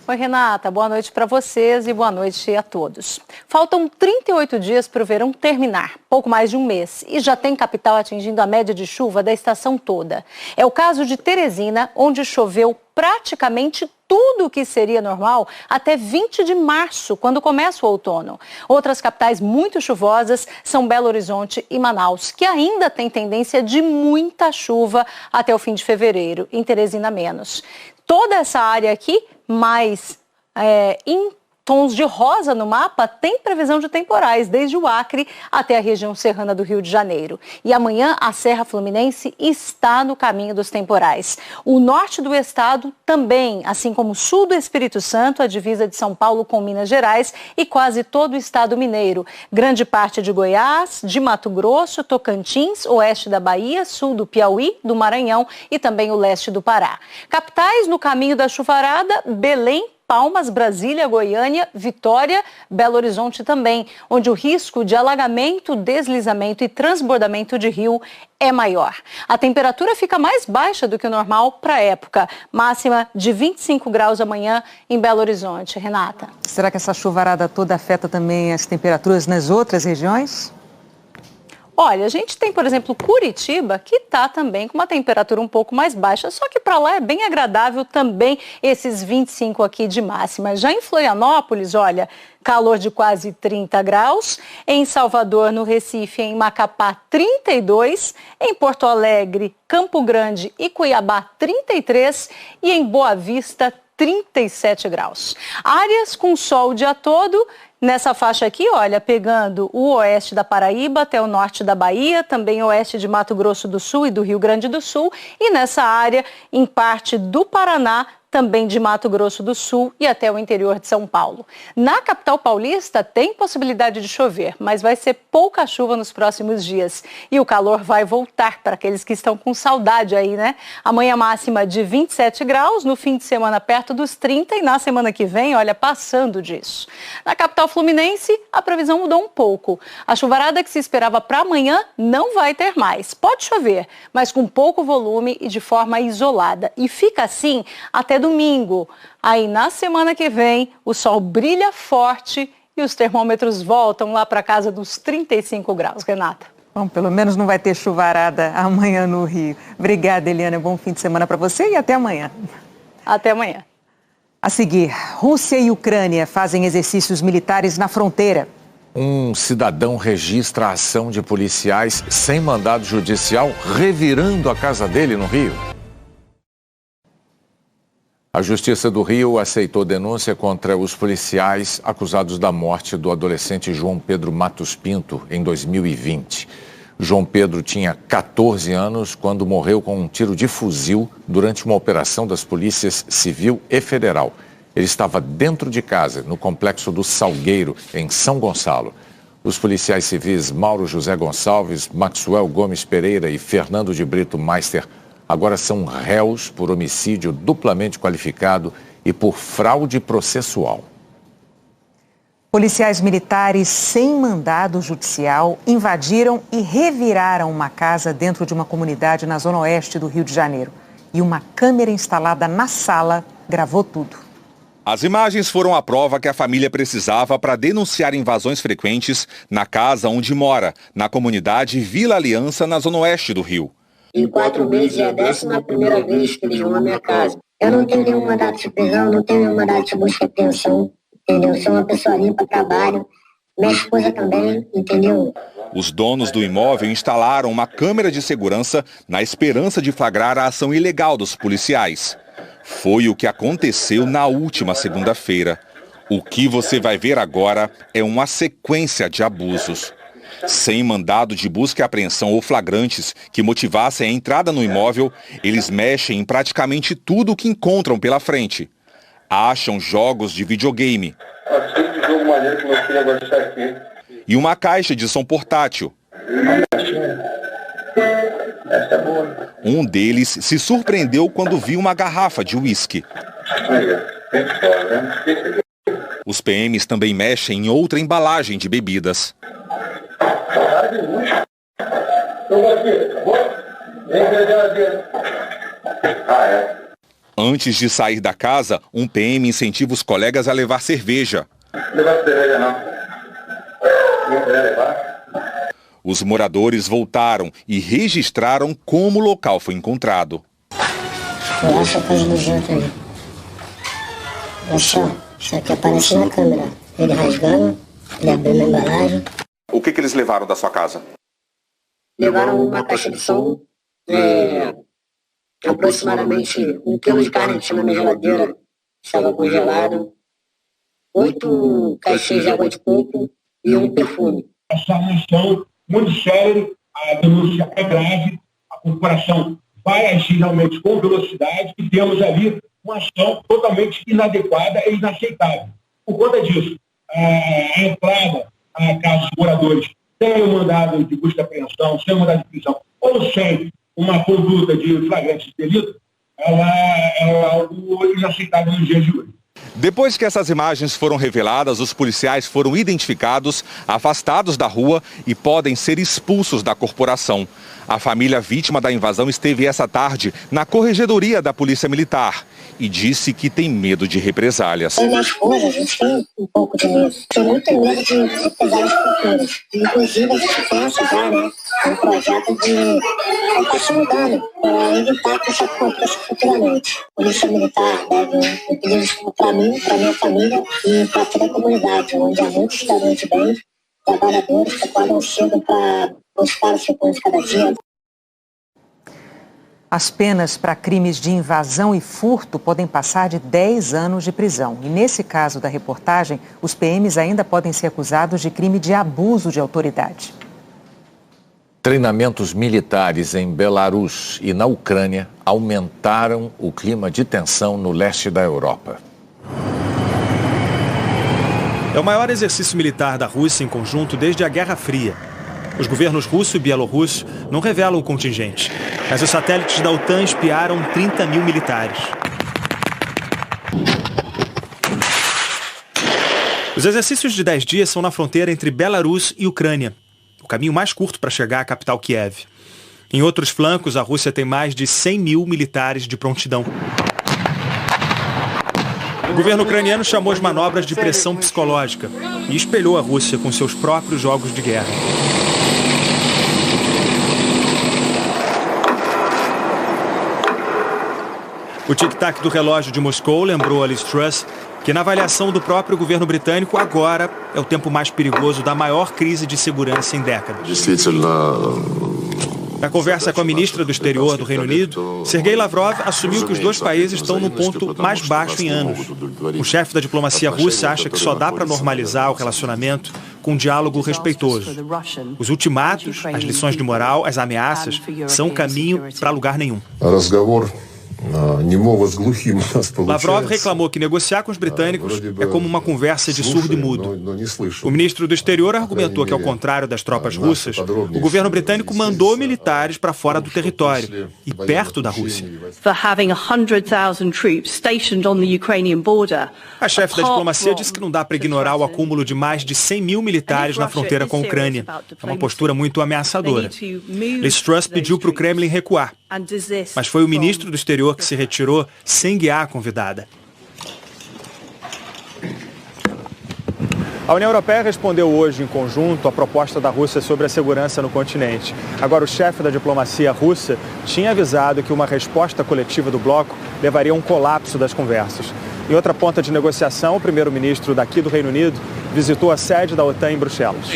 Oi, Renata, boa noite para vocês e boa noite a todos. Faltam 38 dias para o verão terminar, pouco mais de um mês, e já tem capital atingindo a média de chuva da estação toda. É o caso de Teresina, onde choveu praticamente tudo o que seria normal até 20 de março, quando começa o outono. Outras capitais muito chuvosas são Belo Horizonte e Manaus, que ainda tem tendência de muita chuva até o fim de fevereiro, em Teresina menos. Toda essa área aqui mais tons de rosa no mapa, tem previsão de temporais, desde o Acre até a região serrana do Rio de Janeiro. E amanhã a Serra Fluminense está no caminho dos temporais. O norte do estado também, assim como o sul do Espírito Santo, a divisa de São Paulo com Minas Gerais e quase todo o estado mineiro. Grande parte de Goiás, de Mato Grosso, Tocantins, oeste da Bahia, sul do Piauí, do Maranhão e também o leste do Pará. Capitais no caminho da chuvarada, Belém, Palmas, Brasília, Goiânia, Vitória, Belo Horizonte também, onde o risco de alagamento, deslizamento e transbordamento de rio é maior. A temperatura fica mais baixa do que o normal para a época, máxima de 25 graus amanhã em Belo Horizonte. Renata. Será que essa chuvarada toda afeta também as temperaturas nas outras regiões? Olha, a gente tem, por exemplo, Curitiba, que está também com uma temperatura um pouco mais baixa, só que para lá é bem agradável também esses 25 aqui de máxima. Já em Florianópolis, olha, calor de quase 30 graus, em Salvador, no Recife, em Macapá, 32, em Porto Alegre, Campo Grande e Cuiabá, 33 e em Boa Vista, 37 graus. Áreas com sol o dia todo. Nessa faixa aqui, olha, pegando o oeste da Paraíba até o norte da Bahia, também oeste de Mato Grosso do Sul e do Rio Grande do Sul, e nessa área, em parte do Paraná, também de Mato Grosso do Sul e até o interior de São Paulo. Na capital paulista tem possibilidade de chover, mas vai ser pouca chuva nos próximos dias. E o calor vai voltar para aqueles que estão com saudade aí, né? Amanhã máxima de 27 graus, no fim de semana perto dos 30 e na semana que vem, olha, passando disso. Na capital fluminense, a previsão mudou um pouco. A chuvarada que se esperava para amanhã não vai ter mais. Pode chover, mas com pouco volume e de forma isolada. E fica assim até domingo. Aí na semana que vem o sol brilha forte e os termômetros voltam lá para casa dos 35 graus. Renata. Bom, pelo menos não vai ter chuvarada amanhã no Rio. Obrigada, Eliana. Bom fim de semana para você e até amanhã. Até amanhã. A seguir, Rússia e Ucrânia fazem exercícios militares na fronteira. Um cidadão registra a ação de policiais sem mandado judicial, revirando a casa dele no Rio. A Justiça do Rio aceitou denúncia contra os policiais acusados da morte do adolescente João Pedro Matos Pinto em 2020. João Pedro tinha 14 anos quando morreu com um tiro de fuzil durante uma operação das polícias civil e federal. Ele estava dentro de casa, no complexo do Salgueiro, em São Gonçalo. Os policiais civis Mauro José Gonçalves, Maxwell Gomes Pereira e Fernando de Brito Meister agora são réus por homicídio duplamente qualificado e por fraude processual. Policiais militares sem mandado judicial invadiram e reviraram uma casa dentro de uma comunidade na zona oeste do Rio de Janeiro. E uma câmera instalada na sala gravou tudo. As imagens foram a prova que a família precisava para denunciar invasões frequentes na casa onde mora, na comunidade Vila Aliança, na zona oeste do Rio. Em 4 meses é a 11ª vez que eles vão na minha casa. Eu não tenho nenhum mandato de prisão, não tenho nenhum mandato de busca e apreensão, entendeu? Sou uma pessoa limpa, trabalho, minha esposa também, entendeu? Os donos do imóvel instalaram uma câmera de segurança na esperança de flagrar a ação ilegal dos policiais. Foi o que aconteceu na última segunda-feira. O que você vai ver agora é uma sequência de abusos. Sem mandado de busca e apreensão ou flagrantes que motivassem a entrada no imóvel, eles mexem em praticamente tudo o que encontram pela frente. Acham jogos de videogame. E uma caixa de som portátil. Um deles se surpreendeu quando viu uma garrafa de uísque. Os PMs também mexem em outra embalagem de bebidas. Antes de sair da casa, um PM incentiva os colegas a levar cerveja. Os moradores voltaram e registraram como o local foi encontrado. Acha a casa do Janta aí. Isso aqui aparece na câmera. Ele rasgando, ele abrindo a embalagem. O que eles levaram da sua casa? Levaram uma caixa de som, aproximadamente 1 quilo de carne que tinha na minha geladeira, estava congelado, 8 caixinhas de água de coco e um perfume. Essa ação muito séria, a denúncia é grave, a corporação vai agir realmente com velocidade e temos ali uma ação totalmente inadequada e inaceitável. Por conta disso, a entrada a casos moradores sem um mandado de busca e apreensão, sem um mandado de prisão ou sem uma conduta de flagrante de delito, ela é algo inaceitável nos dias de hoje. Depois que essas imagens foram reveladas, os policiais foram identificados, afastados da rua e podem ser expulsos da corporação. A família vítima da invasão esteve essa tarde na corregedoria da Polícia Militar e disse que tem medo de represálias. Na esposa, a gente tem um pouco de medo. Tem muito medo de represálias futuras. Inclusive, a gente pensa já, né, um projeto de estar se mudando para evitar que isso aconteça futuramente. A Polícia Militar deve pedir desculpa para mim, para minha família e para toda a comunidade, onde há muitos cidadãos de bem, trabalhadores que acordam cedo para buscar o seu pão de cada dia. As penas para crimes de invasão e furto podem passar de 10 anos de prisão. E nesse caso da reportagem, os PMs ainda podem ser acusados de crime de abuso de autoridade. Treinamentos militares em Belarus e na Ucrânia aumentaram o clima de tensão no leste da Europa. É o maior exercício militar da Rússia em conjunto desde a Guerra Fria. Os governos russo e bielorrusso não revelam o contingente, mas os satélites da OTAN espiaram 30 mil militares. Os exercícios de 10 dias são na fronteira entre Belarus e Ucrânia, o caminho mais curto para chegar à capital Kiev. Em outros flancos, a Rússia tem mais de 100 mil militares de prontidão. O governo ucraniano chamou as manobras de pressão psicológica e espelhou a Rússia com seus próprios jogos de guerra. O tic-tac do relógio de Moscou lembrou a Liz Truss que, na avaliação do próprio governo britânico, agora é o tempo mais perigoso da maior crise de segurança em décadas. Na conversa com a ministra do Exterior do Reino Unido, Sergei Lavrov assumiu que os dois países estão no ponto mais baixo em anos. O chefe da diplomacia russa acha que só dá para normalizar o relacionamento com um diálogo respeitoso. Os ultimatos, as lições de moral, as ameaças, são caminho para lugar nenhum. Lavrov reclamou que negociar com os britânicos é como uma conversa de surdo e mudo. O ministro do Exterior argumentou que, ao contrário das tropas russas, o governo britânico mandou militares para fora do território e perto da Rússia. A chefe da diplomacia disse que não dá para ignorar o acúmulo de mais de 100 mil militares na fronteira com a Ucrânia. É uma postura muito ameaçadora. Liz Truss pediu para o Kremlin recuar, mas foi o ministro do Exterior que se retirou sem guiar a convidada. A União Europeia respondeu hoje em conjunto à proposta da Rússia sobre a segurança no continente. Agora, o chefe da diplomacia russa tinha avisado que uma resposta coletiva do bloco levaria a um colapso das conversas. Em outra ponta de negociação, o primeiro-ministro daqui do Reino Unido visitou a sede da OTAN em Bruxelas.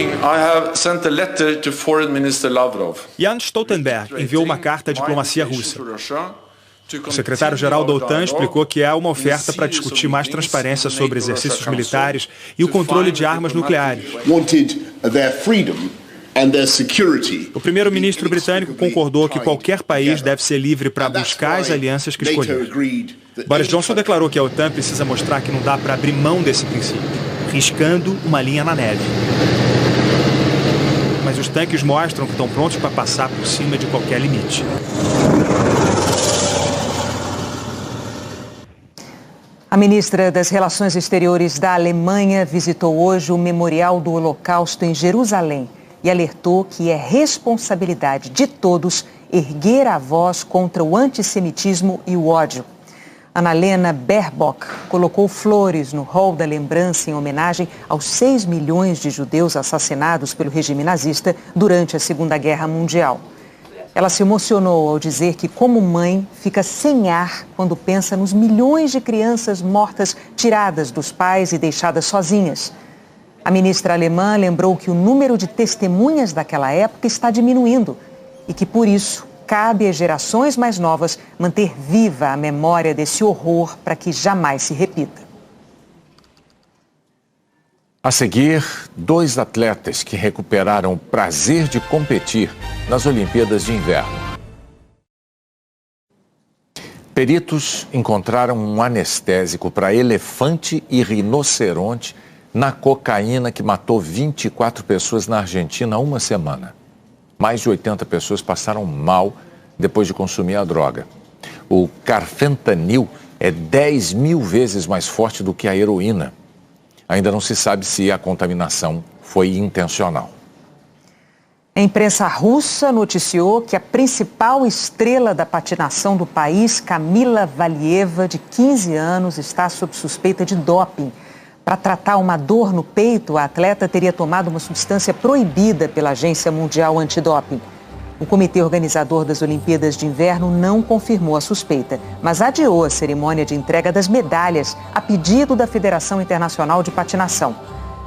Jens Stoltenberg enviou uma carta à diplomacia russa. O secretário-geral da OTAN explicou que há uma oferta para discutir mais transparência sobre exercícios militares e o controle de armas nucleares. O primeiro-ministro britânico concordou que qualquer país deve ser livre para buscar as alianças que escolher. Boris Johnson declarou que a OTAN precisa mostrar que não dá para abrir mão desse princípio, riscando uma linha na neve. Mas os tanques mostram que estão prontos para passar por cima de qualquer limite. A ministra das Relações Exteriores da Alemanha visitou hoje o Memorial do Holocausto em Jerusalém e alertou que é responsabilidade de todos erguer a voz contra o antissemitismo e o ódio. Annalena Baerbock colocou flores no hall da lembrança em homenagem aos 6 milhões de judeus assassinados pelo regime nazista durante a Segunda Guerra Mundial. Ela se emocionou ao dizer que, como mãe, fica sem ar quando pensa nos milhões de crianças mortas, tiradas dos pais e deixadas sozinhas. A ministra alemã lembrou que o número de testemunhas daquela época está diminuindo e que, por isso, cabe às gerações mais novas manter viva a memória desse horror para que jamais se repita. A seguir, 2 atletas que recuperaram o prazer de competir nas Olimpíadas de Inverno. Peritos encontraram um anestésico para elefante e rinoceronte na cocaína que matou 24 pessoas na Argentina há uma semana. Mais de 80 pessoas passaram mal depois de consumir a droga. O carfentanil é 10.000 vezes mais forte do que a heroína. Ainda não se sabe se a contaminação foi intencional. A imprensa russa noticiou que a principal estrela da patinação do país, Kamila Valieva, de 15 anos, está sob suspeita de doping. Para tratar uma dor no peito, a atleta teria tomado uma substância proibida pela Agência Mundial Antidoping. O comitê organizador das Olimpíadas de Inverno não confirmou a suspeita, mas adiou a cerimônia de entrega das medalhas a pedido da Federação Internacional de Patinação.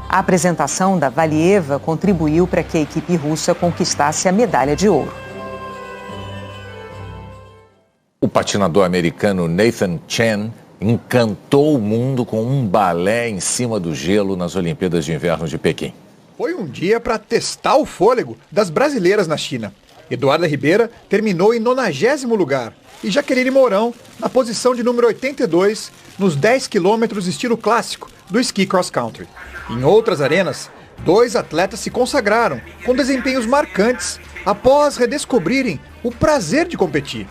A apresentação da Valieva contribuiu para que a equipe russa conquistasse a medalha de ouro. O patinador americano Nathan Chen encantou o mundo com um balé em cima do gelo nas Olimpíadas de Inverno de Pequim. Foi um dia para testar o fôlego das brasileiras na China. Eduarda Ribeira terminou em 90º lugar e Jaqueline Mourão na posição de número 82 nos 10 quilômetros estilo clássico do esqui cross-country. Em outras arenas, 2 atletas se consagraram com desempenhos marcantes após redescobrirem o prazer de competir.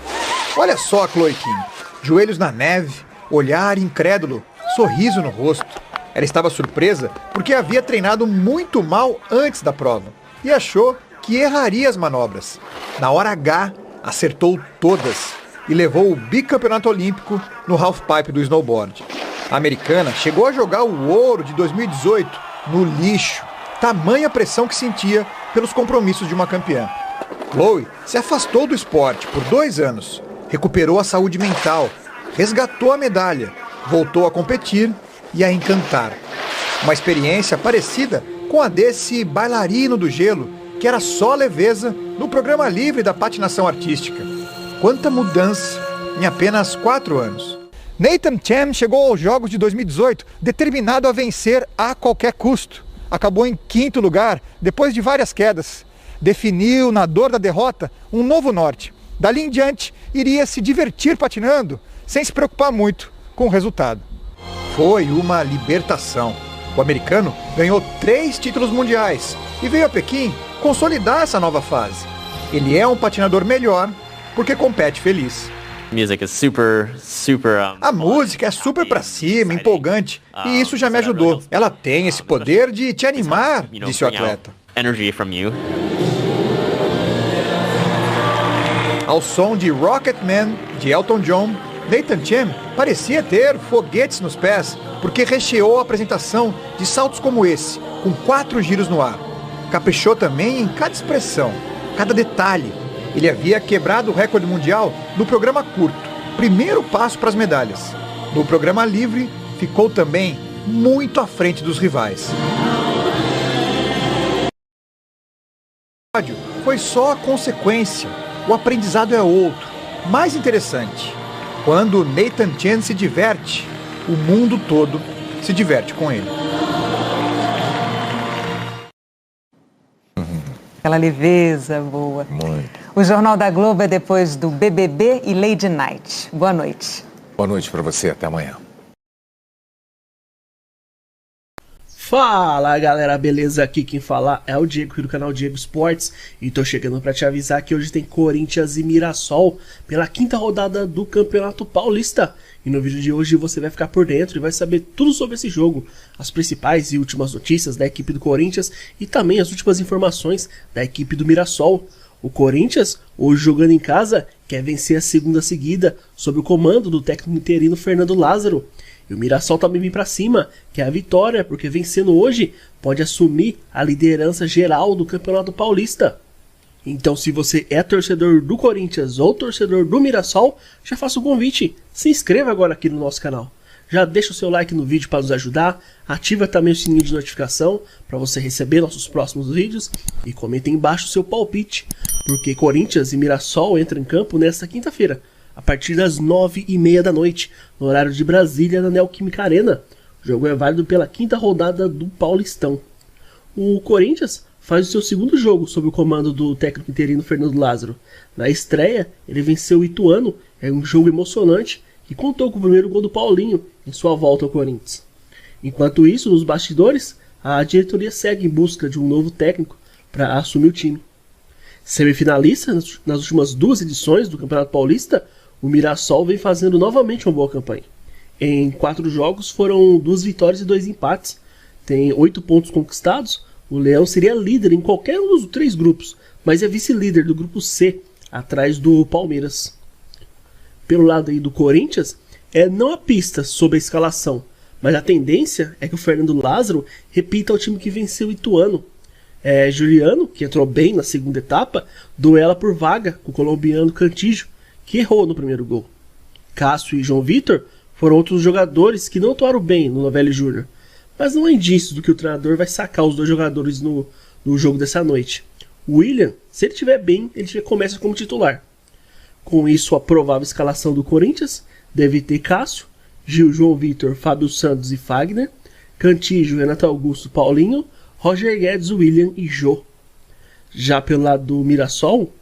Olha só a Chloe Kim, joelhos na neve, olhar incrédulo, sorriso no rosto. Ela estava surpresa porque havia treinado muito mal antes da prova e achou que erraria as manobras. Na hora H, acertou todas e levou o bicampeonato olímpico no halfpipe do snowboard. A americana chegou a jogar o ouro de 2018 no lixo, tamanha pressão que sentia pelos compromissos de uma campeã. Chloe se afastou do esporte por 2 anos, recuperou a saúde mental, resgatou a medalha, voltou a competir e a encantar. Uma experiência parecida com a desse bailarino do gelo, que era só leveza no programa livre da patinação artística. Quanta mudança em apenas 4 anos. Nathan Chen chegou aos Jogos de 2018 determinado a vencer a qualquer custo. Acabou em 5º lugar, depois de várias quedas. Definiu, na dor da derrota, um novo norte. Dali em diante, iria se divertir patinando, sem se preocupar muito com o resultado. Foi uma libertação. O americano ganhou 3 títulos mundiais e veio a Pequim consolidar essa nova fase. Ele é um patinador melhor porque compete feliz. A música é super pra cima, empolgante, e isso já me ajudou. Ela tem esse poder de te animar, disse o atleta. Ao som de Rocketman, de Elton John, Nathan Chen parecia ter foguetes nos pés, porque recheou a apresentação de saltos como esse, com 4 giros no ar. Caprichou também em cada expressão, cada detalhe. Ele havia quebrado o recorde mundial no programa curto, primeiro passo para as medalhas. No programa livre, ficou também muito à frente dos rivais. Foi só a consequência, o aprendizado é outro, mais interessante. Quando Nathan Chen se diverte, o mundo todo se diverte com ele. Aquela leveza boa. Muito. O Jornal da Globo é depois do BBB e Lady Night. Boa noite. Boa noite para você, até amanhã. Fala galera, beleza? Aqui quem fala é o Diego do canal Diego Esportes e tô chegando para te avisar que hoje tem Corinthians e Mirassol pela 5ª rodada do Campeonato Paulista. E no vídeo de hoje você vai ficar por dentro e vai saber tudo sobre esse jogo, as principais e últimas notícias da equipe do Corinthians e também as últimas informações da equipe do Mirassol. O Corinthians, hoje jogando em casa, quer vencer a 2ª seguida sob o comando do técnico interino Fernando Lázaro. E o Mirassol também vem pra cima, que é a vitória, porque vencendo hoje pode assumir a liderança geral do Campeonato Paulista. Então se você é torcedor do Corinthians ou torcedor do Mirassol, já faça o convite, se inscreva agora aqui no nosso canal. Já deixa o seu like no vídeo para nos ajudar, ativa também o sininho de notificação para você receber nossos próximos vídeos e comenta aí embaixo o seu palpite, porque Corinthians e Mirassol entram em campo nesta quinta-feira, a partir das 9h30 da noite, no horário de Brasília, na Neoquímica Arena. O jogo é válido pela 5ª rodada do Paulistão. O Corinthians faz o seu segundo jogo sob o comando do técnico interino Fernando Lázaro. Na estreia, ele venceu o Ituano, é um jogo emocionante, que contou com o primeiro gol do Paulinho em sua volta ao Corinthians. Enquanto isso, nos bastidores, a diretoria segue em busca de um novo técnico para assumir o time. Semifinalista nas últimas 2 edições do Campeonato Paulista, o Mirassol vem fazendo novamente uma boa campanha. Em 4 jogos foram 2 vitórias e 2 empates. Tem 8 pontos conquistados. O Leão seria líder em qualquer um dos 3 grupos, mas é vice-líder do grupo C, atrás do Palmeiras. Pelo lado aí do Corinthians, não há pistas sobre a escalação, mas a tendência é que o Fernando Lázaro repita o time que venceu o Ituano. Juliano, que entrou bem na segunda etapa, duela por vaga com o colombiano Cantillo, que errou no primeiro gol. Cássio e João Vitor foram outros jogadores que não atuaram bem no Novelli Júnior, mas não há indícios do que o treinador vai sacar os 2 jogadores no jogo dessa noite. O William, se ele estiver bem, ele já começa como titular. Com isso, a provável escalação do Corinthians deve ter Cássio, Gil, João Vitor, Fábio Santos e Fagner, Cantillo, Renato Augusto, Paulinho, Roger Guedes, William e Jô. Já pelo lado do Mirassol,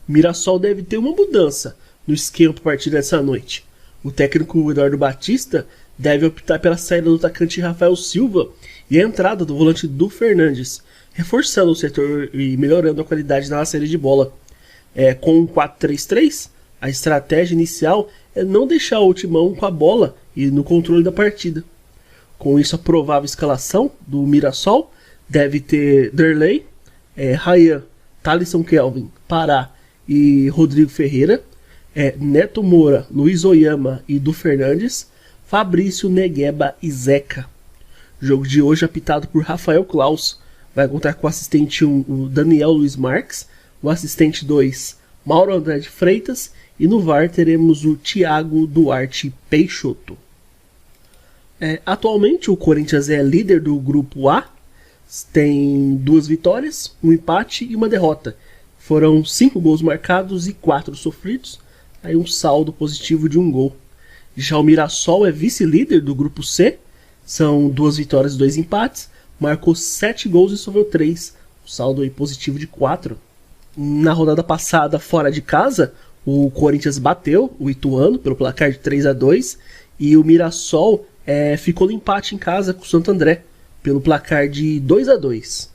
o Mirassol deve ter uma mudança no esquema para a partida dessa noite. O técnico Eduardo Batista deve optar pela saída do atacante Rafael Silva e a entrada do volante Du Fernandes, reforçando o setor e melhorando a qualidade na saída de bola. Com um 4-3-3, a estratégia inicial é não deixar o Timão com a bola e no controle da partida. Com isso, a provável escalação do Mirassol deve ter Derlei, Ryan, Thalisson Kelvin, Pará e Rodrigo Ferreira, Neto Moura, Luiz Oyama e Du Fernandes, Fabrício, Negueba e Zeca. O jogo de hoje é apitado por Rafael Klaus. Vai contar com o assistente 1, o Daniel Luiz Marques, o assistente 2, Mauro André de Freitas, e no VAR teremos o Thiago Duarte Peixoto. Atualmente o Corinthians é líder do grupo A, tem 2 vitórias, 1 empate e 1 derrota. Foram 5 gols marcados e 4 sofridos, aí um saldo positivo de 1 gol. Já o Mirassol é vice-líder do grupo C, são 2 vitórias e 2 empates, marcou 7 gols e sofreu 3, um saldo aí positivo de 4. Na rodada passada, fora de casa, o Corinthians bateu o Ituano pelo placar de 3-2 e o Mirassol ficou no empate em casa com o Santo André pelo placar de 2-2.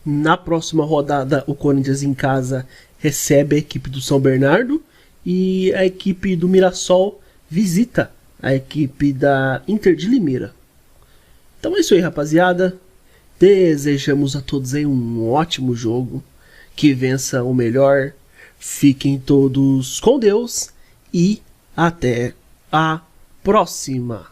Na próxima rodada, o Corinthians em casa recebe a equipe do São Bernardo e a equipe do Mirassol visita a equipe da Inter de Limeira. Então é isso aí, rapaziada. Desejamos a todos aí um ótimo jogo, que vença o melhor. Fiquem todos com Deus e até a próxima.